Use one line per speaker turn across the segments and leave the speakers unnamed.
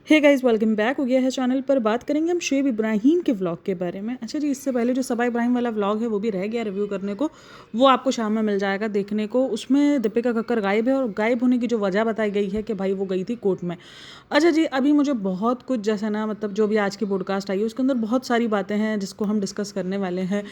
Hey guys, welcome back हो गया है चैनल पर। बात करेंगे हम शुएब इब्राहिम के व्लॉग के बारे में। अच्छा जी, इससे पहले जो सबा इब्राहिम वाला व्लॉग है वो भी रह गया रिव्यू करने को, वो आपको शाम में मिल जाएगा देखने को। उसमें दीपिका कक्कर गायब है और गायब होने की जो वजह बताई गई है कि भाई वो गई थी कोर्ट में। अच्छा जी, अभी मुझे बहुत कुछ जैसा ना, मतलब जो भी आज की पॉडकास्ट आई है उसके अंदर बहुत सारी बातें हैं जिसको हम डिस्कस करने वाले हैं।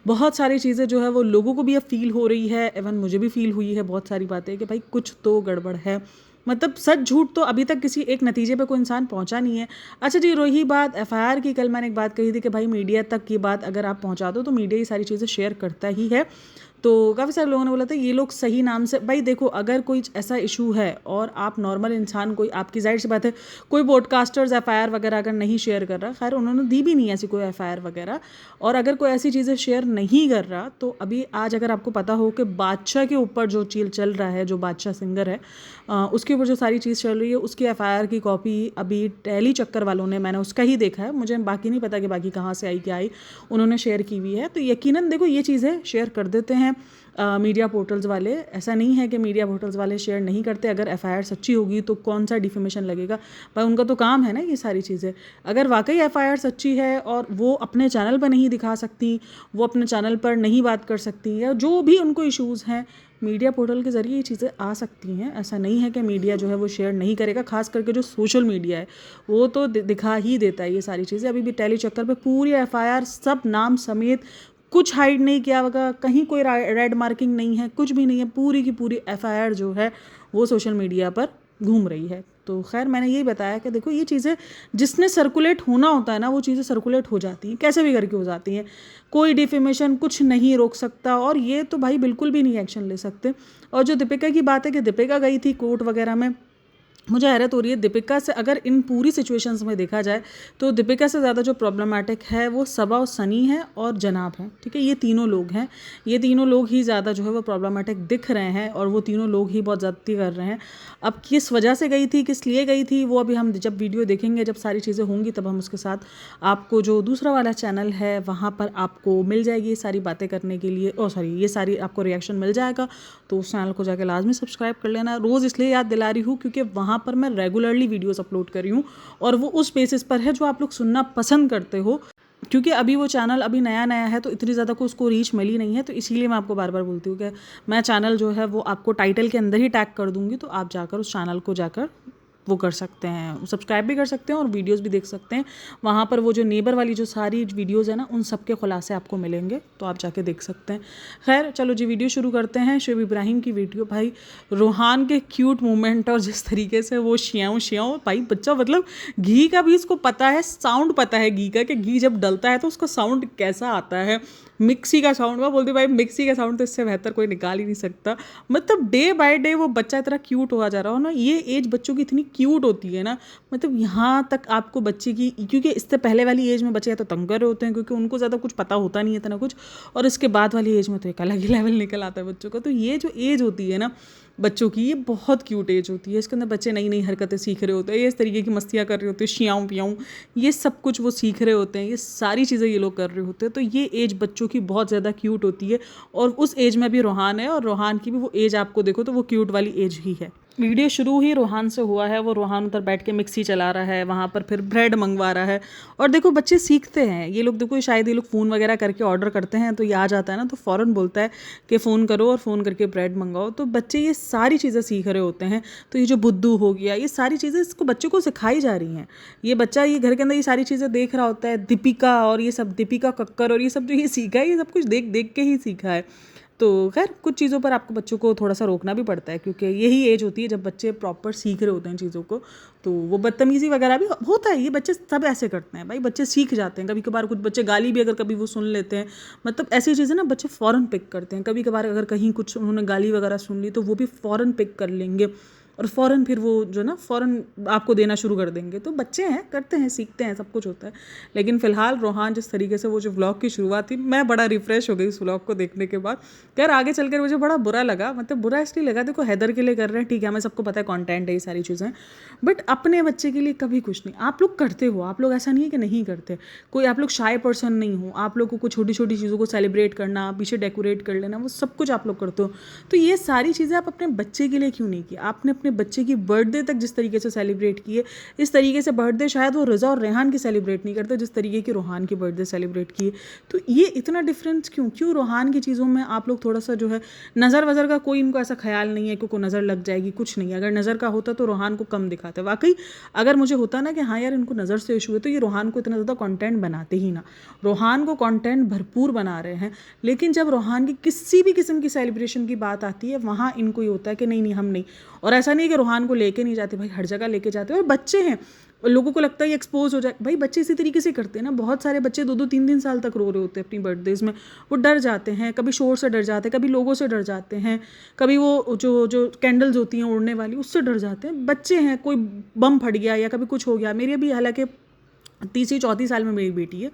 बहुत सारी चीज़ें जो है वो लोगों को भी अब फील हो रही है, इवन मुझे भी फील हुई है बहुत सारी बातें कि भाई कुछ तो गड़बड़ है। मतलब सच झूठ तो अभी तक किसी एक नतीजे पे कोई इंसान पहुंचा नहीं है। अच्छा जी, रही बात एफआईआर की, कल मैंने एक बात कही थी कि भाई मीडिया तक की बात अगर आप पहुंचा दो तो मीडिया ये सारी चीज़ें शेयर करता ही है। तो काफ़ी सारे लोगों ने बोला था ये लोग सही नाम से, भाई देखो अगर कोई ऐसा इशू है और आप नॉर्मल इंसान, कोई आपकी जाहिर सी बात है कोई पॉडकास्टर्स एफआईआर वगैरह अगर नहीं शेयर कर रहा, खैर उन्होंने दी भी नहीं ऐसी कोई एफआईआर वगैरह, और अगर कोई ऐसी चीज़ें शेयर नहीं कर रहा, तो अभी आज अगर आपको पता हो कि बादशाह के ऊपर जो चील चल रहा है, जो बादशाह सिंगर है उसके ऊपर जो सारी चीज़ चल रही है, उसकी एफआईआर की कॉपी अभी टैली चक्कर वालों ने, मैंने उसका ही देखा है, मुझे बाकी नहीं पता कि बाकी कहाँ से आई क्या आई, उन्होंने शेयर की हुई है। तो यकीनन देखो ये चीज़ें शेयर कर देते हैं मीडिया पोर्टल्स वाले। ऐसा नहीं है कि मीडिया पोर्टल्स वाले शेयर नहीं करते। अगर एफआईआर सच्ची होगी तो कौन सा डिफेमेशन लगेगा, पर उनका तो काम है ना ये सारी चीज़ें। अगर वाकई एफआईआर सच्ची है और वो अपने चैनल पर नहीं दिखा सकती, वो अपने चैनल पर नहीं बात कर सकती, या जो भी उनको इश्यूज़ हैं, मीडिया पोर्टल के ज़रिए ये चीज़ें आ सकती हैं। ऐसा नहीं है कि मीडिया जो है वो शेयर नहीं करेगा, खास करके जो सोशल मीडिया है वो तो दिखा ही देता है ये सारी चीज़ें। अभी भी टैली चक्कर पे पूरी एफआईआर सब नाम समेत, कुछ हाइड नहीं किया होगा, कहीं कोई रेड मार्किंग नहीं है, कुछ भी नहीं है, पूरी की पूरी एफआईआर जो है वो सोशल मीडिया पर घूम रही है। तो खैर मैंने यही बताया कि देखो ये चीज़ें जिसने सर्कुलेट होना होता है ना, वो चीज़ें सर्कुलेट हो जाती हैं, कैसे भी करके हो जाती हैं। कोई डिफेमेशन कुछ नहीं रोक सकता, और ये तो भाई बिल्कुल भी नहीं एक्शन ले सकते। और जो दीपिका की बात है कि दीपिका गई थी कोर्ट वगैरह में, मुझे हैरत हो रही है दीपिका से। अगर इन पूरी सिचुएशंस में देखा जाए तो दीपिका से ज़्यादा जो प्रॉब्लमेटिक है वो सबा और सनी है और जनाब है, ठीक है। ये तीनों लोग हैं, ये तीनों लोग ही ज़्यादा जो है वो प्रॉब्लमेटिक दिख रहे हैं, और वो तीनों लोग ही बहुत ज़्यादती कर रहे हैं। अब किस वजह से गई थी, किस लिए गई थी, वो अभी हम जब वीडियो देखेंगे, जब सारी चीज़ें होंगी, तब हम उसके साथ आपको जो दूसरा वाला चैनल है वहाँ पर आपको मिल जाएगी ये सारी बातें करने के लिए, ये सारी आपको रिएक्शन मिल जाएगा। तो उस चैनल को जाकर लाजमी सब्सक्राइब कर लेना। रोज़ इसलिए याद दिला रही हूँ क्योंकि वहाँ पर मैं रेगुलरली वीडियोस अपलोड कर रही हूँ, और वो उस बेसिस पर है जो आप लोग सुनना पसंद करते हो। क्योंकि अभी वो चैनल अभी नया नया है तो इतनी ज़्यादा को उसको रीच मिली नहीं है, तो इसीलिए मैं आपको बार बार बोलती हूँ कि मैं चैनल जो है वो आपको टाइटल के अंदर ही टैग कर दूँगी, तो आप जाकर उस चैनल को जाकर वो कर सकते हैं, सब्सक्राइब भी कर सकते हैं और वीडियोस भी देख सकते हैं। वहाँ पर वो जो नेबर वाली जो सारी वीडियोस है ना, उन सब के खुलासे आपको मिलेंगे, तो आप जाके देख सकते हैं। खैर चलो जी, वीडियो शुरू करते हैं। शुएब इब्राहिम की वीडियो, भाई रोहान के क्यूट मोमेंट और जिस तरीके से वो श्याऊं श्याऊं, भाई बच्चा मतलब घी का भी इसको पता है, साउंड पता है घी का, कि घी जब डलता है तो उसका साउंड कैसा आता है। मिक्सी का साउंड, मैं बोलती भाई मिक्सी का साउंड तो इससे बेहतर कोई निकाल ही नहीं सकता। मतलब डे बाय डे वो बच्चा इतना क्यूट हुआ जा रहा हो ना, ये एज बच्चों की इतनी क्यूट होती है ना, मतलब यहाँ तक आपको बच्चे की, क्योंकि इससे पहले वाली एज में बच्चे या तो तंग कर रहे होते हैं क्योंकि उनको ज़्यादा कुछ पता होता नहीं है इतना कुछ, और इसके बाद वाली एज में तो एक अलग ही लेवल निकल आता है बच्चों का। तो ये जो एज होती है ना बच्चों की, ये बहुत क्यूट एज होती है। इसके अंदर बच्चे नई नई हरकतें सीख रहे होते हैं, ये इस तरीके की मस्तियाँ कर रहे होते हैं, शियाऊं पियाऊं, ये सब कुछ वो सीख रहे होते हैं, ये सारी चीज़ें ये लोग कर रहे होते हैं। तो ये एज बच्चों की बहुत ज़्यादा क्यूट होती है, और उस एज में भी रोहान है, और रोहान की भी वो एज आपको देखो तो वो क्यूट वाली एज ही है। वीडियो शुरू ही रोहान से हुआ है, वो रोहान उधर बैठ के मिक्सी चला रहा है, वहाँ पर फिर ब्रेड मंगवा रहा है। और देखो बच्चे सीखते हैं, ये लोग देखो शायद ये लोग फ़ोन वगैरह करके ऑर्डर करते हैं, तो ये आ जाता है ना, तो फ़ौरन बोलता है कि फ़ोन करो और फ़ोन करके ब्रेड मंगाओ। तो बच्चे ये सारी चीज़ें सीख रहे होते हैं। तो ये जो बुद्धू हो गया, ये सारी चीज़ें इसको बच्चे को सिखाई जा रही हैं। ये बच्चा ये घर के अंदर ये सारी चीज़ें देख रहा होता है, दीपिका और ये सब, दीपिका कक्कर और ये सब जो ये सीखा है, ये सब कुछ देख देख के ही सीखा है। तो खैर कुछ चीज़ों पर आपको बच्चों को थोड़ा सा रोकना भी पड़ता है, क्योंकि यही एज होती है जब बच्चे प्रॉपर सीख रहे होते हैं चीज़ों को। तो वो बदतमीज़ी वगैरह भी होता है, ये बच्चे सब ऐसे करते हैं भाई, बच्चे सीख जाते हैं। कभी कभार कुछ बच्चे गाली भी अगर कभी वो सुन लेते हैं, मतलब ऐसी चीज़ें ना बच्चे फ़ौरन पिक करते हैं। कभी कभार अगर कहीं कुछ उन्होंने गाली वगैरह सुन ली तो वो भी फ़ौरन पिक कर लेंगे, और फ़ौरन फिर वो जो ना फ़ौरन आपको देना शुरू कर देंगे। तो बच्चे हैं, करते हैं, सीखते हैं, सब कुछ होता है। लेकिन फ़िलहाल रोहान जिस तरीके से वो जो व्लॉग की शुरुआत थी, मैं बड़ा रिफ़्रेश हो गई उस व्लॉग को देखने के बाद। खैर आगे चलकर मुझे बड़ा बुरा लगा, मतलब बुरा इसलिए लगा, देखो हैदर के लिए कर रहे हैं, ठीक है, हमें सबको पता है कंटेंट है ये सारी चीज़ें, बट अपने बच्चे के लिए कभी कुछ नहीं। आप लोग करते हो, आप लोग ऐसा नहीं है कि नहीं करते, कोई आप लोग शाय पर्सन नहीं हो, आप लोगों को छोटी छोटी चीज़ों को सेलिब्रेट करना, पीछे डेकोरेट कर लेना, वो सब कुछ आप लोग करते हो। तो ये सारी चीज़ें आप अपने बच्चे के लिए क्यों नहीं की? आपने अपने अपने बच्चे की बर्थडे तक जिस तरीके से सेलिब्रेट की है, इस तरीके से बर्थडे शायद वो रज़ा और रेहान की सेलिब्रेट नहीं करते जिस तरीके की रोहान की बर्थडे सेलिब्रेट की है। तो ये इतना डिफरेंस क्यों रोहान की चीज़ों में आप लोग थोड़ा सा जो है नज़र वज़र का कोई इनको ऐसा ख्याल नहीं है कि कोई नज़र लग जाएगी, कुछ नहीं। अगर नज़र का होता तो रोहान को कम दिखाते। वाकई अगर मुझे होता ना कि हाँ यार इनको नज़र से इशू है तो ये रोहान को इतना ज़्यादा कंटेंट बनाते ही ना। रोहान को कंटेंट भरपूर बना रहे हैं, लेकिन जब रोहान की किसी भी किस्म की सेलिब्रेशन की बात आती है वहाँ इनको ये होता है कि नहीं हम नहीं। और ऐसा नहीं है कि रोहान को लेके नहीं जाते, भाई हर जगह लेके जाते हैं। और बच्चे हैं, लोगों को लगता है ये एक्सपोज हो जाए, भाई बच्चे इसी तरीके से करते हैं ना। बहुत सारे बच्चे 2-2 3-3 साल तक रो रहे होते हैं अपनी बर्थडेज में। वो डर जाते हैं, कभी शोर से डर जाते हैं, कभी लोगों से डर जाते हैं, कभी वो जो कैंडल्स होती हैं उड़ने वाली उससे डर जाते हैं। बच्चे हैं, कोई बम फट गया या कभी कुछ हो गया। मेरी अभी हालांकि 3-4 साल में मेरी बेटी है,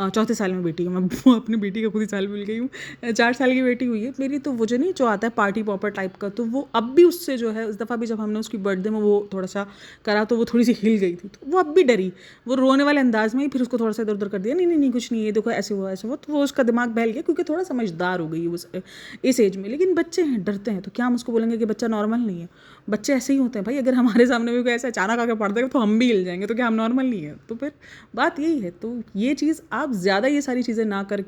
4 साल में बेटी है, मैं अपनी बेटी का खुद ही साल भूल गई हूँ। 4 साल की बेटी हुई है मेरी। तो वो जो आता है पार्टी पॉपर टाइप का, तो वो अब भी उससे जो है, इस दफ़ा भी जब हमने उसकी बर्थडे में वो थोड़ा सा करा तो वो थोड़ी सी हिल गई थी। तो वो अब भी डरी, वो रोने वाले अंदाज में ही फिर उसको थोड़ा सा इधर उधर कर दिया, नहीं कुछ नहीं है, देखो ऐसे हुआ ऐसे हुआ। तो वो उसका दिमाग बहल गया क्योंकि थोड़ा समझदार हो गई उस इस एज में। लेकिन बच्चे हैं, डरते हैं, तो क्या हम उसको बोलेंगे कि बच्चा नॉर्मल नहीं है? बच्चे ऐसे ही होते हैं भाई। अगर हमारे सामने भी कोई ऐसा अचानक आके पड़ देगा तो हम भी हिल जाएंगे, तो क्या हम नॉर्मल नहीं है? तो फिर बात यही है। तो ये चीज़ आप ज़्यादा ये सारी चीज़ें ना कर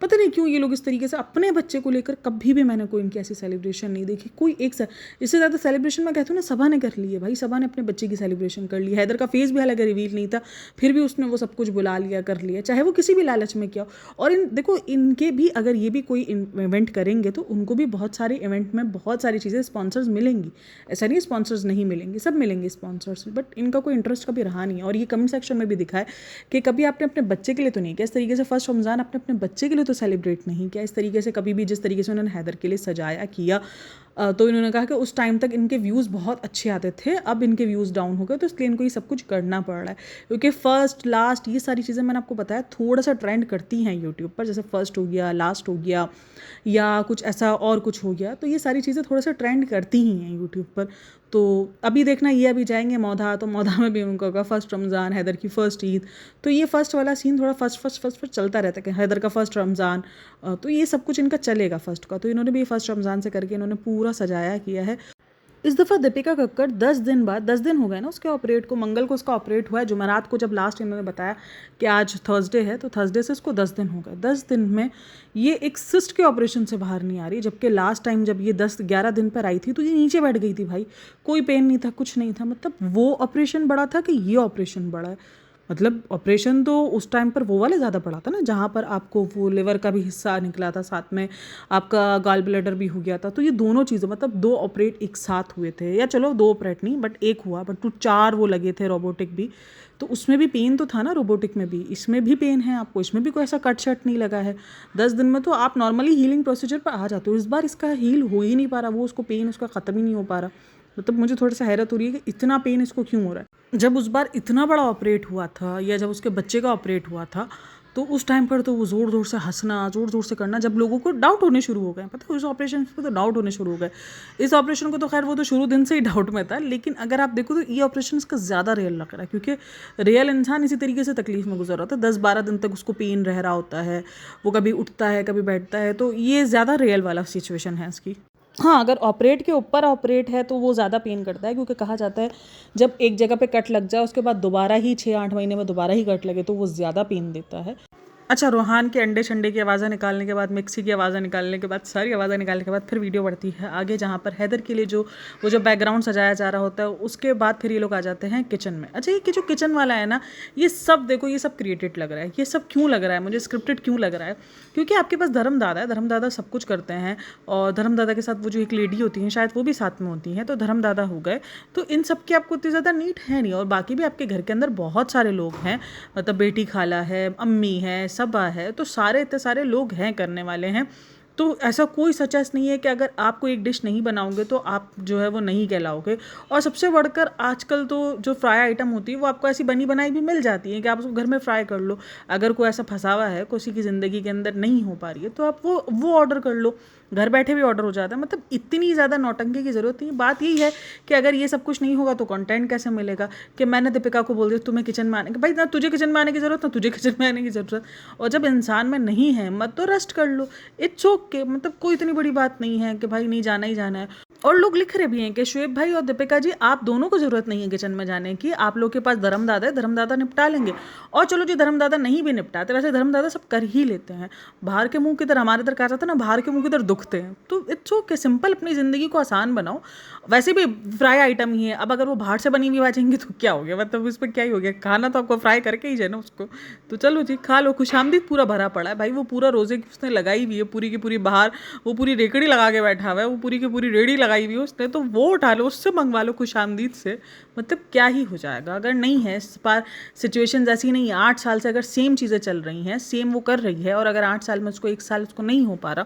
पता नहीं क्यों ये लोग इस तरीके से अपने बच्चे को लेकर, कभी भी मैंने कोई इनकी ऐसी सेलिब्रेशन नहीं देखी। कोई एक इससे ज़्यादा सेलिब्रेशन मैं कहती हूँ ना सबा ने कर ली है भाई। सबा ने अपने बच्चे की सेलिब्रेशन कर ली। हैदर का फेस भी हालांकि रिवील नहीं था, फिर भी उसने वो सब कुछ बुला लिया, कर लिया, चाहे वो किसी भी लालच में किया। और देखो इनके भी अगर ये भी कोई इवेंट करेंगे तो उनको भी बहुत सारे इवेंट में बहुत सारी चीज़ें स्पॉन्सर्स मिलेंगी। ऐसा नहीं स्पॉन्सर्स नहीं मिलेंगे, सब मिलेंगे स्पॉन्सर्स, बट इनका कोई इंटरेस्ट कभी रहा नहीं है। और ये कमेंट सेक्शन में भी दिखा है कि कभी आपने अपने बच्चे के लिए तो नहीं किया इस तरीके से। फर्स्ट रमज़ान आपने अपने बच्चे के लिए तो सेलिब्रेट नहीं किया इस तरीके से कभी भी, जिस तरीके से उन्होंने हैदर के लिए सजाया किया। तो इन्होंने कहा कि उस टाइम तक इनके व्यूज़ बहुत अच्छे आते थे, अब इनके व्यूज़ डाउन हो गए, तो इसलिए इनको ये सब कुछ करना पड़ रहा है। क्योंकि फर्स्ट लास्ट ये सारी चीज़ें मैंने आपको बताया थोड़ा सा ट्रेंड करती हैं यूट्यूब पर, जैसे फर्स्ट हो गया, लास्ट हो गया, या कुछ ऐसा और कुछ हो गया, तो ये सारी चीज़ें थोड़ा सा ट्रेंड करती ही हैं यूट्यूब पर। तो अभी देखना, ये अभी जाएंगे मौधा, तो मौधा में भी उनका होगा फर्स्ट रमज़ान, हैदर की फ़र्स्ट ईद। तो ये फर्स्ट वाला सीन थोड़ा फर्स्ट चलता रहता है कि हैदर का फर्स्ट रमज़ान, तो ये सब कुछ इनका चलेगा फर्स्ट का। तो इन्होंने भी फर्स्ट रमज़ान से करके इन्होंने पूरा सजाया किया है। इस दफ़ा दीपिका कक्कड़ 10 दिन बाद, 10 दिन हो गए ना उसके ऑपरेट को, मंगल को उसका ऑपरेट हुआ है। जुमेरात को जब लास्ट इन्होंने बताया कि आज थर्सडे है, तो थर्सडे से इसको 10 दिन हो गए। 10 दिन में ये एक सिस्ट के ऑपरेशन से बाहर नहीं आ रही, जबकि लास्ट टाइम जब ये 10-11 दिन पर आई थी तो ये नीचे बैठ गई थी भाई। कोई पेन नहीं था, कुछ नहीं था। मतलब वो ऑपरेशन बड़ा था कि ये ऑपरेशन बड़ा है? मतलब ऑपरेशन तो उस टाइम पर वो वाले ज़्यादा पड़ा था ना, जहाँ पर आपको वो लिवर का भी हिस्सा निकला था, साथ में आपका गॉल ब्लैडर भी हो गया था। तो ये दोनों चीज़ें, मतलब 2 ऑपरेट एक साथ हुए थे, या चलो 2 ऑपरेट नहीं बट एक हुआ, बट तो 4 वो लगे थे रोबोटिक भी। तो उसमें भी पेन तो था ना रोबोटिक में भी, इसमें भी पेन है आपको, इसमें भी कोई ऐसा कट शट नहीं लगा है। 10 दिन में तो आप नॉर्मली हीलिंग प्रोसीजर पर आ जाते हो। इस बार इसका हील हो ही नहीं पा रहा, वो उसको पेन उसका ख़त्म ही नहीं हो पा रहा। मतलब मुझे थोड़ा सा हैरत हो रही है कि इतना पेन इसको क्यों हो रहा है। जब उस बार इतना बड़ा ऑपरेट हुआ था, या जब उसके बच्चे का ऑपरेट हुआ था, तो उस टाइम पर तो वो ज़ोर ज़ोर से हंसना, ज़ोर ज़ोर से करना, जब लोगों को डाउट होने शुरू हो गए। पता है, उस ऑपरेशन पे तो डाउट होने शुरू हो गए। इस ऑपरेशन को तो खैर वो तो शुरू दिन से ही डाउट में था, लेकिन अगर आप देखो तो ये ऑपरेशन इसका ज़्यादा रियल लग रहा है, क्योंकि रियल इंसान इसी तरीके से तकलीफ में गुजर रहा था। 10-12 दिन तक उसको पेन रह रहा होता है, वो कभी उठता है कभी बैठता है, तो ये ज़्यादा रियल वाला सिचुएशन है इसकी। हाँ, अगर ऑपरेट के ऊपर ऑपरेट है तो वो ज़्यादा पेन करता है, क्योंकि कहा जाता है जब एक जगह पे कट लग जाए उसके बाद दोबारा ही 6-8 महीने में दोबारा ही कट लगे तो वो ज़्यादा पेन देता है। अच्छा, रोहान के अंडे शंडे की आवाज़ें निकालने के बाद, मिक्सी की आवाज़ें निकालने के बाद, सारी आवाज़ें निकालने के बाद फिर वीडियो बढ़ती है आगे, जहाँ पर हैदर के लिए जो बैकग्राउंड सजाया जा रहा होता है, उसके बाद फिर ये लोग आ जाते हैं किचन में। अच्छा, ये जो किचन वाला है ना, ये सब देखो, ये सब क्रिएटेड लग रहा है। ये सब क्यों लग रहा है मुझे, स्क्रिप्टेड क्यों लग रहा है? क्योंकि आपके पास धर्मदादा है, धर्मदादा सब कुछ करते हैं, और धर्मदादा के साथ वो जो एक लेडी होती हैं, शायद वो भी साथ में होती हैं, तो धर्मदादा हो गए। तो इन सब की आपको इतनी ज़्यादा नीड है नहीं। और बाकी भी आपके घर के अंदर बहुत सारे लोग हैं, मतलब बेटी खाला है, अम्मी है, सबा है, तो सारे इतने सारे लोग हैं, करने वाले हैं। तो ऐसा कोई सचेस नहीं है कि अगर आप कोई एक डिश नहीं बनाओगे तो आप जो है वो नहीं कहलाओगे। और सबसे बढ़कर आजकल तो जो फ्राई आइटम होती है वो आपको ऐसी बनी बनाई भी मिल जाती है कि आप उसको घर में फ्राई कर लो। अगर कोई ऐसा फंसा हुआ है, किसी की ज़िंदगी के अंदर नहीं हो पा रही है, तो आप वो ऑर्डर कर लो। घर बैठे भी ऑर्डर हो जाता है। मतलब इतनी ज़्यादा नौटंकी की ज़रूरत नहीं। बात यही है कि अगर ये सब कुछ नहीं होगा तो कंटेंट कैसे मिलेगा, कि मैंने दीपिका को बोल दिया तुम्हें किचन में आने की, भाई ना तुझे किचन में आने की ज़रूरत ना तुझे किचन में आने की ज़रूरत, और जब इंसान में नहीं है मत तो रेस्ट कर लो, इट्स ओके। मतलब कोई इतनी बड़ी बात नहीं है कि भाई नहीं जाना ही जाना है। और लोग लिख रहे भी हैं कि शुएब भाई और दीपिका जी आप दोनों को ज़रूरत नहीं है किचन में जाने की, आप लोग के पास धर्मदादा है, धर्मदादा निपटा लेंगे। और चलो जी धर्मदादा नहीं भी निपटाते, वैसे धर्मदादा सब कर ही लेते हैं। बाहर के मुंह की तरह हमारे इधर कहा जाता है ना, बाहर के मुंह की तरह दुखते हैं। तो इट्स ओके, सिंपल अपनी ज़िंदगी को आसान बनाओ। वैसे भी फ्राई आइटम ही है, अब अगर वो बाहर से बनी हुई आ जाएंगी तो क्या हो गया, मतलब उस पर क्या ही हो गया, खाना तो आपको फ्राई करके ही जाना उसको। तो चलो जी खा लो, खुशामदीद पूरा भरा पड़ा है भाई। वो पूरा रोज़े की उसने लगाई हुई है पूरी की पूरी, बाहर वो पूरी रेकड़ी लगा के बैठा हुआ है, वो पूरी की पूरी रेड़ी लगाई हुई है उसने, तो वो उठा लो, उससे मंगवा लो खुशामदीद से। मतलब क्या ही हो जाएगा। अगर नहीं है इस बार सिचुएशन ऐसी नहीं है, 8 साल से अगर सेम चीज़ें चल रही हैं, सेम वो कर रही है, और अगर 8 साल में उसको 1 साल उसको नहीं हो पा रहा,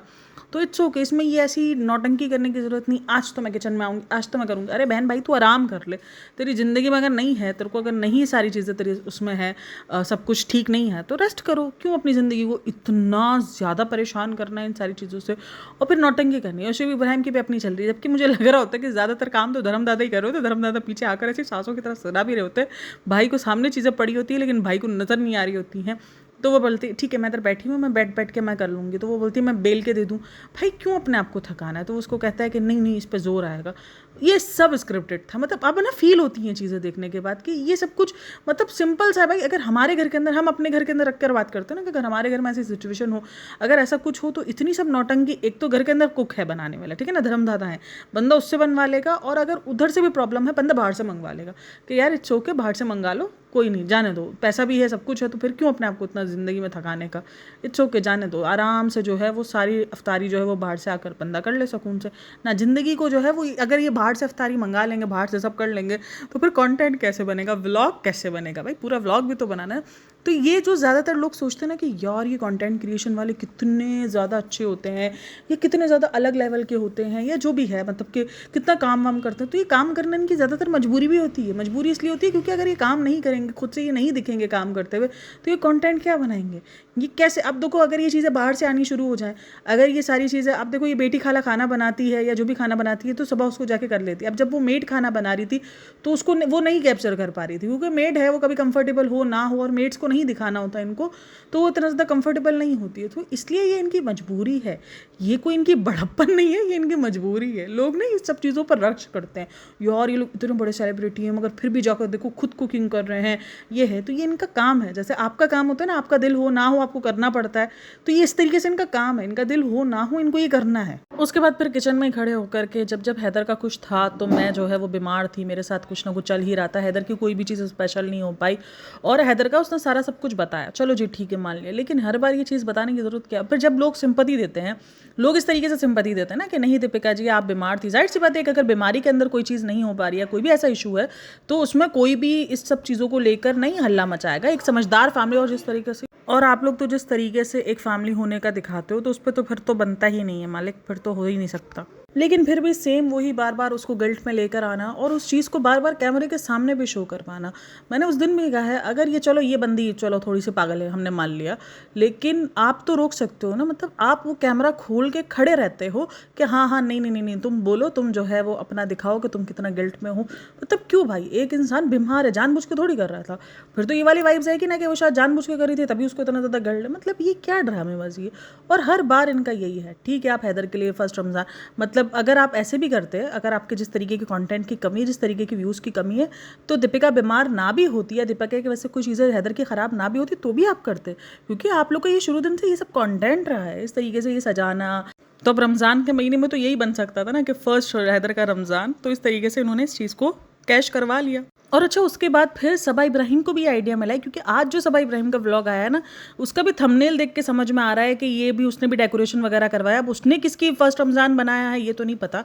तो इट्स ओके। इसमें ये ऐसी नौटंकी करने की ज़रूरत नहीं, आज तो मैं किचन में आऊँगी, आज तो मैं करूँगी। अरे बहन भाई तू आराम कर ले, तेरी ज़िंदगी में अगर नहीं है, तेरे को अगर नहीं सारी चीज़ें तेरी उसमें है, सब कुछ ठीक नहीं है तो रेस्ट करो। क्यों अपनी ज़िंदगी को इतना ज़्यादा परेशान करना है इन सारी चीज़ों से, और फिर नौटंकी करनी है। और शुएब इब्राहिम की भी अपनी चल रही है, जबकि मुझे लग रहा होता है कि ज़्यादातर काम तो धर्मदादा ही कर रहे होते, धर्मदादा पीछे आकर ऐसी सासों की तरह सदा भी रहे होते, भाई को सामने चीज़ें पड़ी होती है लेकिन भाई को नज़र नहीं आ रही होती हैं। तो वो बोलती ठीक है मैं इधर बैठी हूँ, मैं बैठ के मैं कर लूँगी। तो वो बोलती है मैं बेल के दे दूँ। भाई क्यों अपने आप को थकाना है। तो उसको कहता है कि नहीं नहीं इस पर जोर आएगा। ये सब स्क्रिप्टेड था। मतलब अब ना फील होती हैं चीज़ें देखने के बाद कि ये सब कुछ मतलब सिंपल सा है भाई। अगर हमारे घर के अंदर, हम अपने घर के अंदर रख कर बात करते हैं ना, कि अगर हमारे घर में ऐसी सिचुएशन हो, अगर ऐसा कुछ हो, तो इतनी सब नौटंकी। एक तो घर के अंदर कुक है बनाने वाला, ठीक है ना, धर्मदादा है, बंदा उससे बनवा लेगा, और अगर उधर से भी प्रॉब्लम है बंदा बाहर से मंगवा लेगा कि यार इट्स ओके बाहर से मंगा लो, कोई नहीं, जाने दो, पैसा भी है सब कुछ है, तो फिर क्यों अपने आप को इतना ज़िंदगी में थकाने का। इट्स ओके, जाने दो, आराम से जो है वो सारी अफ्तारी जो है वो बाहर से आकर बंदा कर ले सुकून से ना। ज़िंदगी को जो है वो, अगर ये बाहर से अफ्तारी मंगा लेंगे, बाहर से सब कर लेंगे, तो फिर कंटेंट कैसे बनेगा, व्लॉग कैसे बनेगा भाई। पूरा व्लॉग भी तो बनाना है। तो ये जो ज़्यादातर लोग सोचते हैं ना कि यार ये कंटेंट क्रिएशन वाले कितने ज़्यादा अच्छे होते हैं, ये कितने ज़्यादा अलग लेवल के होते हैं, या जो भी है, मतलब कि कितना काम वाम करते हैं, तो ये काम करने इनकी ज़्यादातर मजबूरी भी होती है। मजबूरी इसलिए होती है क्योंकि अगर ये काम नहीं करेंगे, खुद से ये नहीं दिखेंगे काम करते हुए, तो ये कंटेंट क्या बनाएंगे, ये कैसे। अब देखो अगर ये चीज़ें बाहर से आनी शुरू हो जाएं, अगर ये सारी चीज़ें, अब देखो ये बेटी खाला खाना बनाती है या जो भी खाना बनाती है तो सुबह उसको जाके कर लेती है। अब जब वो मेड खाना बना रही थी तो उसको वो नहीं कैप्चर कर पा रही थी, क्योंकि मेड है, वो कभी कंफर्टेबल हो ना हो, और मेड्स को नहीं दिखाना होता इनको, तो वो इतना ज़्यादा कंफर्टेबल नहीं होती है। तो इसलिए ये इनकी मजबूरी है, ये कोई इनकी बड़प्पन नहीं है, ये इनकी मजबूरी है। लोग ना इस सब चीज़ों पर रक्ष करते हैं, यार ये लोग इतने बड़े सेलिब्रिटी हैं मगर फिर भी जाकर देखो खुद कुकिंग कर रहे हैं, ये है। तो ये इनका काम है, जैसे आपका काम होता है ना, आपका दिल हो ना हो आपको करना पड़ता है, तो ये इस तरीके से इनका काम है, इनका दिल हो ना हो इनको ये करना है। उसके बाद फिर किचन में खड़े होकर के जब हैदर का कुछ था, तो मैं जो है वो बीमार थी, मेरे साथ कुछ ना कुछ चल ही रहा था, हैदर की कोई भी चीज़ स्पेशल नहीं हो पाई, और हैदर का उसने सारा सब कुछ बताया, चलो जी ठीक है मान लिया। लेकिन हर बार ये चीज़ बताने की ज़रूरत क्या। फिर जब लोग सिंपैथी देते हैं, लोग इस तरीके से सिंपैथी देते हैं ना कि नहीं दीपिका जी आप बीमार थी, जाहिर सी बात है कि अगर बीमारी के अंदर कोई चीज़ नहीं हो पा रही है, कोई भी ऐसा इशू है, तो उसमें कोई भी इस सब चीज़ों को लेकर नहीं हल्ला मचाएगा। एक समझदार फैमिली, और जिस तरीके से, और आप लोग तो जिस तरीके से एक फैमिली होने का दिखाते हो, तो उस पर तो फिर तो बनता ही नहीं है मालिक, फिर तो हो ही नहीं सकता। लेकिन फिर भी सेम वही बार बार उसको गिल्ट में लेकर आना, और उस चीज़ को बार बार कैमरे के सामने भी शो कर पाना। मैंने उस दिन भी कहा है, अगर ये चलो ये बंदी चलो थोड़ी सी पागल है, हमने मान लिया, लेकिन आप तो रोक सकते हो ना। मतलब आप वो कैमरा खोल के खड़े रहते हो कि हाँ हाँ नहीं नहीं नहीं नहीं तुम बोलो, तुम जो है वो अपना दिखाओ कि तुम कितना गिल्ट में हो। मतलब क्यों भाई, एक इंसान बीमार है, जानबूझ के थोड़ी कर रहा था। फिर तो ये वाली वाइब्स है कि ना कि वो शायद जानबूझ के करी थी तभी उसको इतना ज़्यादा गिल्ट है। मतलब ये क्या ड्रामेबाजी है। और हर बार इनका यही है। ठीक है आप हैदर के लिए फर्स्ट रमज़ान, मतलब अगर आप ऐसे भी करते हैं, अगर आपके जिस तरीके के कंटेंट की कमी है, जिस तरीके की व्यूज़ की कमी है, तो दीपिका बीमार ना भी होती है, दीपिका की वैसे कोई चीज़ें हैदर की ख़राब ना भी होती, तो भी आप करते, क्योंकि आप लोग का ये शुरू दिन से ये सब कंटेंट रहा है, इस तरीके से ये सजाना। तो अब रमज़ान के महीने में तो यही बन सकता था ना कि फर्स्ट हैदर का रमज़ान, तो इस तरीके से इन्होंने इस चीज़ को कैश करवा लिया। और अच्छा उसके बाद फिर सबा इब्राहिम को भी आइडिया मिला है, क्योंकि आज जो सबा इब्राहिम का व्लॉग आया है ना, उसका भी थंबनेल देख के समझ में आ रहा है कि ये भी उसने भी डेकोरेशन वगैरह करवाया। अब उसने किसकी फर्स्ट रमज़ान बनाया है ये तो नहीं पता,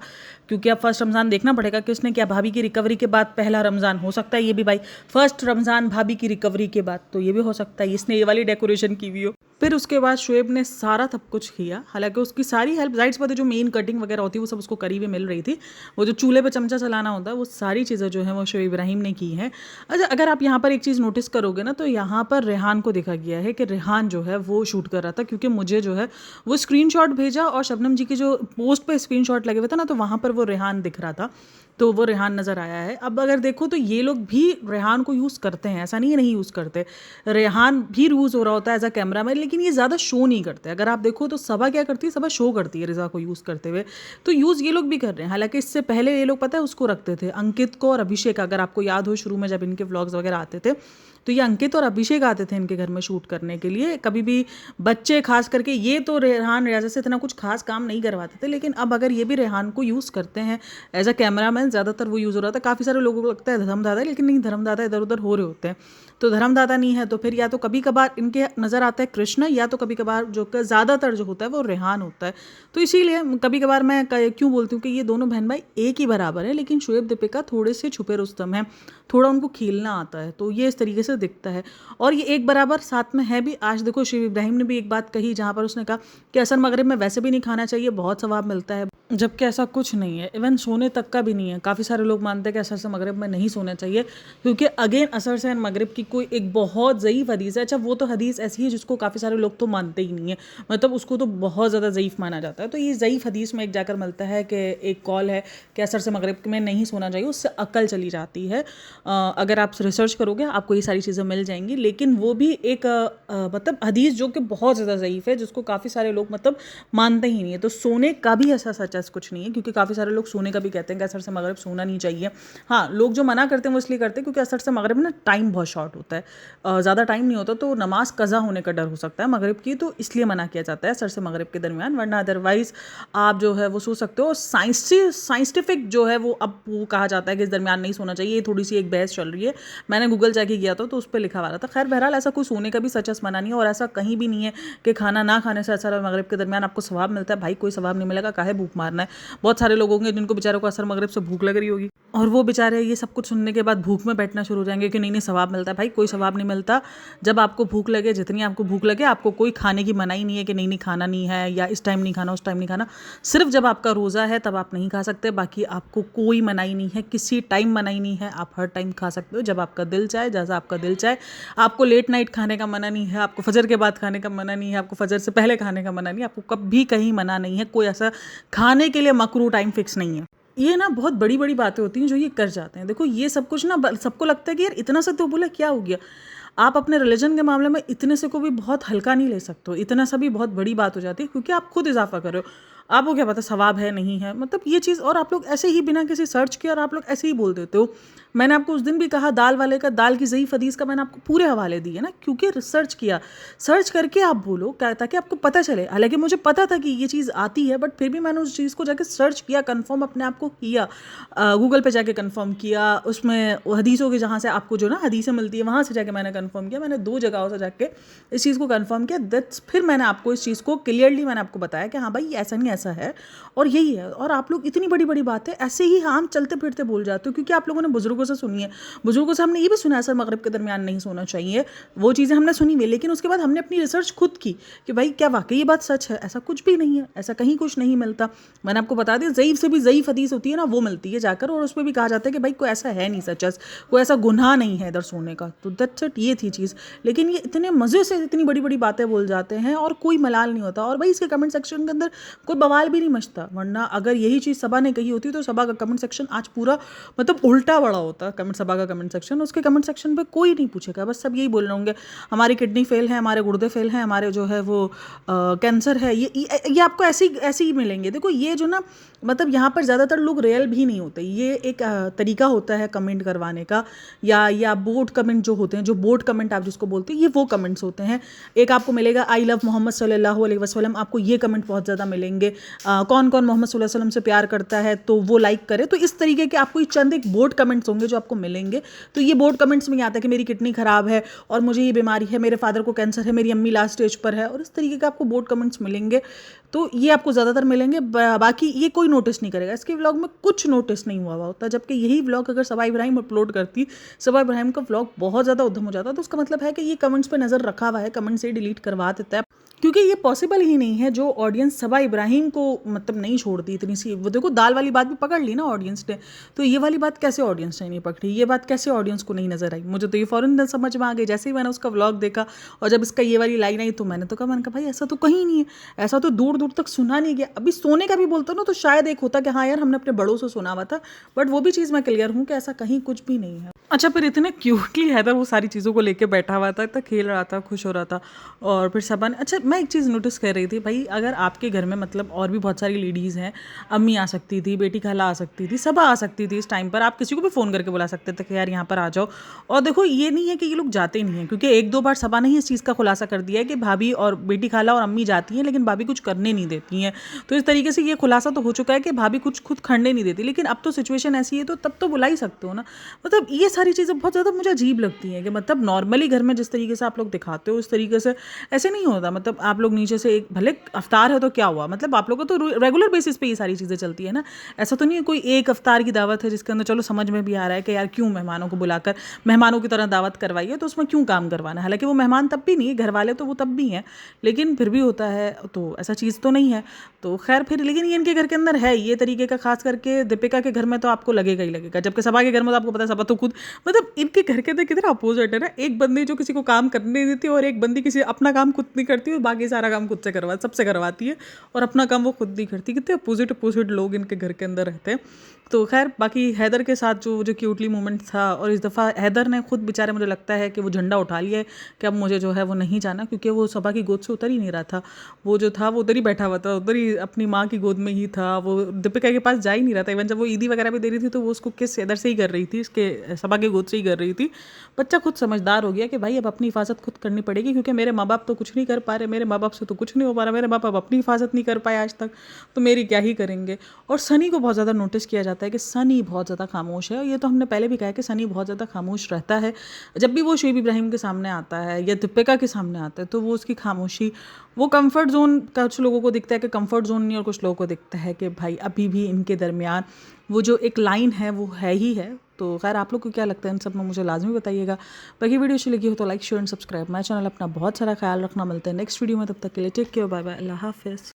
क्योंकि अब फर्स्ट रमज़ान देखना पड़ेगा कि उसने क्या, भाभी की रिकवरी के बाद पहला रमज़ान हो सकता है ये भी भाई, फर्स्ट रमज़ान भाभी की रिकवरी के बाद, तो ये भी हो सकता है इसने ये वाली डेकोरेशन की हुई हो। फिर उसके बाद शुएब ने सारा सब कुछ किया, हालांकि उसकी सारी हेल्प जाहिर सी बात है जो मेन कटिंग वगैरह होती है वो सब उसको करी हुई मिल रही थी, वो जो चूल्हे पे चमचा चलाना होता है वो सारी चीज़ें जो है वो शुएब इब्राहिम ने की हैं। अच्छा, अगर आप यहाँ पर एक चीज़ नोटिस करोगे ना तो यहाँ पर रेहान को देखा गया है कि रेहान जो है वो शूट कर रहा था, क्योंकि मुझे जो है वो स्क्रीनशॉट भेजा और शबनम जी के जो पोस्ट पे स्क्रीनशॉट लगे हुए थे ना तो वहाँ पर वो रेहान दिख रहा था, तो वो रेहान नज़र आया है। अब अगर देखो तो ये लोग भी रेहान को यूज़ करते हैं, ऐसा नहीं है नहीं यूज़ करते, रेहान भी यूज़ हो रहा होता है एज अ कैमरा मैन, लेकिन ये ज़्यादा शो नहीं करते। अगर आप देखो तो सबा क्या करती है, सबा शो करती है रिज़ा को यूज़ करते हुए, तो यूज़ ये लोग भी कर रहे हैं। हालांकि इससे पहले ये लोग पता है उसको रखते थे, अंकित को और अभिषेक, अगर आपको याद हो शुरू में जब इनके व्लॉग्स वगैरह आते थे तो ये अंकित और अभिषेक आते थे इनके घर में शूट करने के लिए। कभी भी बच्चे खास करके, ये तो रेहान रियाजा से इतना कुछ खास काम नहीं करवाते थे, लेकिन अब अगर ये भी रेहान को यूज़ करते हैं एज अ कैमरामैन, ज़्यादातर वो यूज़ हो रहा था। काफ़ी सारे लोगों को लगता है धर्मदादा, लेकिन नहीं, धर्मदादा इधर उधर हो रहे होते हैं, तो धर्मदादा नहीं है तो फिर या तो कभी कभार इनके नज़र आता है कृष्णा, या तो कभी कभार जो ज़्यादातर जो होता है वो रेहान होता है। तो इसीलिए कभी कभार मैं क्यों बोलती हूँ कि ये दोनों बहन भाई एक ही बराबर है, लेकिन शुएब दीपिका थोड़े से छुपे रुस्तम हैं, थोड़ा उनको खेलना आता है, तो ये इस तरीके से दिखता है। और ये एक बराबर साथ में है भी। आज देखो शुएब इब्राहिम ने भी एक बात कही जहाँ पर उसने कहा कि असर मगरिब में वैसे भी नहीं खाना चाहिए, बहुत सवाब मिलता है, जबकि ऐसा कुछ नहीं है, इवन सोने तक का भी नहीं है। काफ़ी सारे लोग मानते हैं कि असर से मगरिब में नहीं सोना चाहिए, क्योंकि अगेन असर से मगरिब की कोई एक बहुत ज़ईफ़ हदीस है। अच्छा, वो तो हदीस ऐसी है जिसको काफ़ी सारे लोग तो मानते ही नहीं है, मतलब उसको तो बहुत ज़्यादा ज़ईफ़ माना जाता है। तो ये ज़ईफ़ हदीस में एक जाकर मिलता है कि एक कॉल है कि असर से मगरिब में नहीं सोना चाहिए, उससे अकल चली जाती है। अगर आप रिसर्च करोगे आपको ये सारी चीज़ें मिल जाएंगी, लेकिन वो भी एक मतलब हदीस जो कि बहुत ज़्यादा ज़ईफ़ है, जिसको काफ़ी सारे लोग मतलब मानते ही नहीं है। तो सोने का भी ऐसा सच कुछ नहीं है, क्योंकि काफ़ी सारे लोग सोने का भी कहते हैं कि असर से मगरिब सोना नहीं चाहिए। हाँ, लोग जो मना करते हैं वो इसलिए करते हैं क्योंकि असर से मगरिब में ना टाइम बहुत शॉर्ट होता है, ज़्यादा टाइम नहीं होता, तो नमाज कज़ा होने का डर हो सकता है मगरिब की, तो इसलिए मना किया जाता है असर से मगरिब के दरमियान, वरना अदरवाइज़ आप जो है वो सो सकते हो। साइंटिफिक जो है वो अब वो कहा जाता है कि इस दरमियान नहीं सोना चाहिए, ये थोड़ी सी एक बहस चल रही है, मैंने गूगल जाके किया था तो उस पर लिखा हुआ था। खैर बहरहाल ऐसा कोई सोने का भी सच मना नहीं है, और ऐसा कहीं भी नहीं है कि खाना ना खाने से असर मगरिब के दरमियान आपको सवाब मिलता है। भाई कोई सवाब नहीं मिलेगा, काहे भूख मारना है। बहुत सारे लोग होंगे जिनको बेचारों को असर मगरिब से भूख लग रही होगी, और वो बेचारे ये सब कुछ सुनने के बाद भूख में बैठना शुरू हो जाएंगे कि नहीं नहीं सवाब मिलता है। भाई कोई सवाब नहीं मिलता। जब आपको भूख लगे, जितनी आपको भूख लगे, आपको कोई खाने की मनाही नहीं है कि नहीं नहीं खाना नहीं है, या इस टाइम नहीं खाना उस टाइम नहीं खाना। सिर्फ जब आपका रोज़ा है तब आप नहीं खा सकते, बाकी आपको कोई मनाही नहीं है, किसी टाइम मनाही नहीं है, आप हर टाइम खा सकते हो जब आपका दिल चाहे, जैसा आपका दिल चाहे। आपको लेट नाइट खाने का मना नहीं है, आपको फजर के बाद खाने का मना नहीं है, आपको फजर से पहले खाने का मना नहीं है, आपको कभी कहीं मना नहीं है। कोई ऐसा खाने के लिए मकरू टाइम फिक्स नहीं है। ये ना बहुत बड़ी बड़ी बातें होती हैं जो ये कर जाते हैं। देखो ये सब कुछ ना सबको लगता है कि यार इतना सा तो बोला क्या हो गया। आप अपने रिलीजन के मामले में इतने से को भी बहुत हल्का नहीं ले सकते हो, इतना सा भी बहुत बड़ी बात हो जाती है, क्योंकि आप खुद इजाफा कर रहे हो। आपको क्या पता सवाब है नहीं है, मतलब ये चीज़। और आप लोग ऐसे ही बिना किसी सर्च किए और आप लोग ऐसे ही बोल देते हो। मैंने आपको उस दिन भी कहा दाल वाले का, दाल की ज़ईफ़ हदीस का मैंने आपको पूरे हवाले दिए ना, क्योंकि रिसर्च किया, सर्च करके आप बोलो क्या, ताकि आपको पता चले। हालांकि मुझे पता था कि ये चीज़ आती है, बट फिर भी मैंने उस चीज़ को जाके सर्च किया, कंफर्म अपने आप को किया, गूगल पे जाके कंफर्म किया, उसमें हदीसों के जहाँ से आपको जो ना हदीसें मिलती है वहाँ से जाके मैंने कंफर्म किया। मैंने 2 जगहों से जाके इस चीज़ को कंफर्म किया, दैट्स फिर मैंने आपको इस चीज़ को क्लियरली मैंने आपको बताया कि हाँ भाई ऐसा नहीं ऐसा है और यही है। और आप लोग इतनी बड़ी बड़ी बातें ऐसे ही हम चलते फिरते बोल जाते हो, क्योंकि आप लोगों ने बुजुर्गों से सुनी है। बुजुर्गों से हमने ये भी सुना है सर मगरिब के दरमियान नहीं सोना चाहिए, वो चीज़ें हमने सुनी हुई, लेकिन उसके बाद हमने अपनी रिसर्च खुद की कि भाई क्या वाकई ये बात सच है। ऐसा कुछ भी नहीं है, ऐसा कहीं कुछ नहीं मिलता। मैंने आपको बता दिया ज़ईफ़ से भी ज़ईफ़ हदीस होती है ना, वो मिलती है जाकर, और उसमें भी कहा जाता है कि भाई कोई ऐसा है नहीं सच, कोई ऐसा गुनाह नहीं है इधर सोने का। तो दैट्स इट, ये थी चीज़। लेकिन ये इतने मज़े से इतनी बड़ी बड़ी बातें बोल जाते हैं और कोई मलाल नहीं होता। और भाई इसके कमेंट सेक्शन के अंदर कोई बवाल भी नहीं मचता, वरना अगर यही चीज़ सबा ने कही होती तो सबा का कमेंट सेक्शन आज पूरा मतलब उल्टा बड़ा होता। सबा का कमेंट सेक्शन, उसके कमेंट सेक्शन पे कोई नहीं पूछेगा, बस सब यही बोल रहे होंगे हमारी किडनी फेल है, हमारे गुर्दे फेल हैं, हमारे जो है वो कैंसर है। ये आपको ऐसे ही मिलेंगे। देखो ये जो ना मतलब यहाँ पर ज़्यादातर लोग रियल भी नहीं होते, ये एक तरीका होता है कमेंट करवाने का, या बोट कमेंट जो होते हैं, जो बोट कमेंट आप जिसको बोलते हैं, ये वो कमेंट्स होते हैं। एक आपको मिलेगा आई लव मोहम्मद सल्लल्लाहु अलैहि वसल्लम, आपको ये कमेंट बहुत ज़्यादा मिलेंगे। कौन कौन मोहम्मद सल्लल्लाहु अलैहि वसल्लम से प्यार करता है तो वो लाइक करे। तो इस तरीके के आपको चंद एक बोट कमेंट्स होंगे जो आपको मिलेंगे। तो ये बोट कमेंट्स में आता है कि मेरी किडनी ख़राब है और मुझे ये बीमारी है, मेरे फादर को कैंसर है, मेरी अम्मी लास्ट स्टेज पर है, और इस तरीके के आपको बोट कमेंट्स मिलेंगे। तो ये आपको ज़्यादातर मिलेंगे, बाकी ये कोई नोटिस नहीं करेगा। इसके व्लॉग में कुछ नोटिस नहीं हुआ होता, जबकि यही व्लॉग अगर सबा इब्राहिम अपलोड करती, सबा इब्राहिम का व्लॉग बहुत ज़्यादा उधम हो जाता। तो उसका मतलब है कि ये कमेंट्स पे नज़र रखा हुआ है, कमेंट से डिलीट करवा देता है, क्योंकि ये पॉसिबल ही नहीं है। जो ऑडियंस सबा इब्राहिम को मतलब नहीं छोड़ती इतनी सी, वो देखो दाल वाली बात भी पकड़ ली ना ऑडियंस ने, तो ये वाली बात कैसे ऑडियंस ने नहीं पकड़ी, ये बात कैसे ऑडियंस को नहीं नजर आई। मुझे तो ये फ़ौरन समझ में आ गई जैसे ही मैंने उसका व्लॉग देखा, और जब इसका ये वाली लाइन आई तो मैंने कहा भाई ऐसा तो कहीं नहीं है, ऐसा तो दूर दूर तक सुना नहीं गया। अभी सोने का भी बोलता ना तो शायद एक होता कि हाँ यार हमने अपने बड़ों से सुना हुआ था, बट वो भी चीज़ मैं क्लियर हूँ कि ऐसा कहीं कुछ भी नहीं है। अच्छा, फिर इतने क्यूटली हैदर वो सारी चीज़ों को लेके बैठा हुआ था, इतना खेल रहा था, खुश हो रहा था। और फिर सबा ने, अच्छा मैं एक चीज़ नोटिस कर रही थी भाई, अगर आपके घर में मतलब और भी बहुत सारी लेडीज़ हैं, अम्मी आ सकती थी, बेटी खाला आ सकती थी, सबा आ सकती थी, इस टाइम पर आप किसी को भी फ़ोन करके बुला सकते थे कि यार यहाँ पर आ जाओ। और देखो ये नहीं है कि ये लोग जाते नहीं हैं, क्योंकि एक दो बार सबा ने ही इस चीज़ का खुलासा कर दिया है कि भाभी और बेटी खाला और अम्मी जाती हैं लेकिन भाभी कुछ करने नहीं देती हैं। तो इस तरीके से ये खुलासा तो हो चुका है कि भाभी कुछ खुद खड़ने नहीं देती, लेकिन अब तो सिचुएशन ऐसी है तो तब तो बुला ही सकते हो ना। मतलब ये सारी चीज़ें बहुत ज़्यादा मुझे अजीब लगती हैं कि मतलब नॉर्मली घर में जिस तरीके से आप लोग दिखाते हो उस तरीके से ऐसे नहीं होता। मतलब आप लोग नीचे से एक भले अफ्तार है तो क्या हुआ, मतलब आप लोगों को तो रेगुलर बेसिस पे ये सारी चीज़ें चलती है ना। ऐसा तो नहीं है कोई एक अफ्तार की दावत है जिसके अंदर चलो समझ में भी आ रहा है कि यार क्यों मेहमानों को बुलाकर मेहमानों की तरह दावत करवाई है, तो उसमें क्यों काम करवाना है। हालांकि वो मेहमान तब भी नहीं है, घर वाले तो वो तब भी हैं, लेकिन फिर भी होता है, तो ऐसा चीज़ तो नहीं है। तो खैर फिर, लेकिन ये इनके घर के अंदर है ये तरीके का, खास करके दीपिका के घर में तो आपको लगेगा ही लगेगा, जबकि सबा के घर में तो आपको पता है सबा तो खुद, मतलब इनके घर के अंदर कितना अपोजिट है ना। एक बंदी जो किसी को काम करने नहीं देती और एक बंदी किसी अपना काम खुद नहीं करती और बाकी सारा काम खुद से सबसे करवाती है, और अपना काम वो खुद नहीं करती। कितने अपोजिट अपोजिट लोग इनके घर के अंदर रहते हैं। तो खैर बाकी हैदर के साथ जो क्यूटली मोमेंट था, और इस दफ़ा हैदर ने खुद बेचारे, मुझे लगता है कि वो झंडा उठा लिया है कि अब मुझे जो है वो नहीं जाना, क्योंकि वो सबा की गोद से उतर ही नहीं रहा था। वो जो था वो उधर ही बैठा हुआ था, उधर ही अपनी माँ की गोद में ही था, वो दीपिका के पास जा ही नहीं रहा था। इवन जब वो ईदी वगैरह भी दे रही थी तो वो उसको किस हैदर से ही कर रही थी, इसके सबा के गोद से ही कर रही थी। बच्चा खुद समझदार हो गया कि भाई अब अपनी हिफाजत खुद करनी पड़ेगी, क्योंकि मेरे माँ बाप तो कुछ नहीं कर पा रहे, मेरे माँ बाप से तो कुछ नहीं हो पा रहा, मेरे माँ बाप अपनी हिफाजत नहीं कर पाए आज तक, तो मेरी क्या ही करेंगे। और सनी को बहुत ज़्यादा नोटिस किया जाता है कि सनी बहुत ज़्यादा खामोश है, और ये तो हमने पहले भी कहा है कि सनी बहुत ज़्यादा खामोश रहता है। जब भी वो शुएब इब्राहिम के सामने आता है या दीपिका के सामने आता है तो वो उसकी खामोशी, वो कंफर्ट जोन, कुछ लोगों को दिखता है कि कंफर्ट जोन नहीं, और कुछ लोगों को दिखता है कि भाई अभी भी इनके दरमियान वो जो एक लाइन है वो है ही है। तो खैर आप लोग को क्या लगता है इन सब में, मुझे लाजमी बताइएगा। बाकी वीडियो अच्छी लगी हो तो like share and subscribe my channel. अपना बहुत सारा ख्याल रखना, मिलता है नेक्स्ट वीडियो में, तब तक के लिए टेक केयर, बाय बाय, अल्लाह हाफिज़।